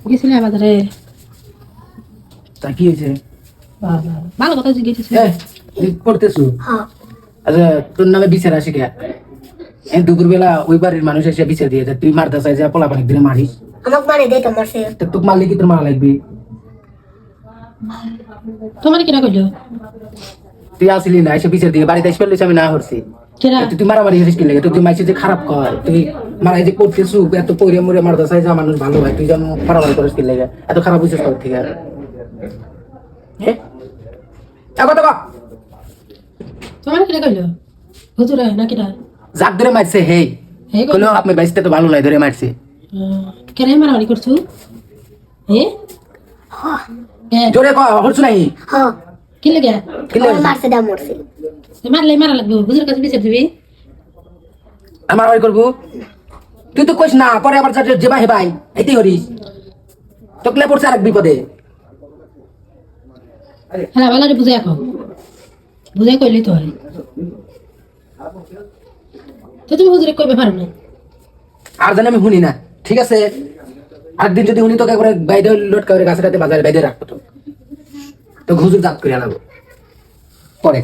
গেছিলাম বাজারে। তা কি হয়েছে? ভালো কথা জিজ্ঞেস করতেছু? আচ্ছা, তোর নামে বিচার আসে কে? দুপুরবেলা ওই বাড়ির মানুষ এসে বিচার দিয়ে তুই মারতে চাই যে পোলা পানি দিনে মারিস। আমাকে মারে দেয় তোমার সে। তোকে মারলে কি তোর মারা লাগবে? তোমার কিনা কইলো? তুই আসলি না, এসে বিচার দিয়ে বাড়িতে এসে আমি না করছি। তুই মারামারি হয়েছিস কি লাগে? তুই মাইসে যে খারাপ কর, তুই মারাই যে করতেছু, এত পরে মরে মারতে চাই যে মানুষ ভালো হয়, তুই যেন মারামারি করিস কি লাগে? এত খারাপ হয়েছিস কর থেকে? হ্যাঁ, তোমার কিনা কইলো? হুজুর না কিনা? যাক ধরে মারছে হে কইলো আপনার বাইসতে তো ভালো নাই ধরে মারছে। কেন মারামারি করছো? জোরে কর, হরছু নাই? হ্যাঁ কি লাগে? কি লাগে? মারছে দাম মরছে। মারলে মারা লাগবে, হুজুর কাছে বিচার দিবি। আমার বাড়ি করবো? তুই তো কইস না, পরে আবার যে ভাই ভাই এতেই হরিস, তোকলে পড়ছে আরেক বিপদে। হ্যাঁ ভালো বুঝে এখন বুঝে কইলি তো হয় তো তুমি হুজুরে কইবে পারো না। আর জানি আমি শুনি না, ঠিক আছে? একদিন যদি শুনি তোকে একবারে বাইরে লোট করে গাছের বাজারে বাইরে রাখবো, তো হুজুর জাত করে আনাবো পরে।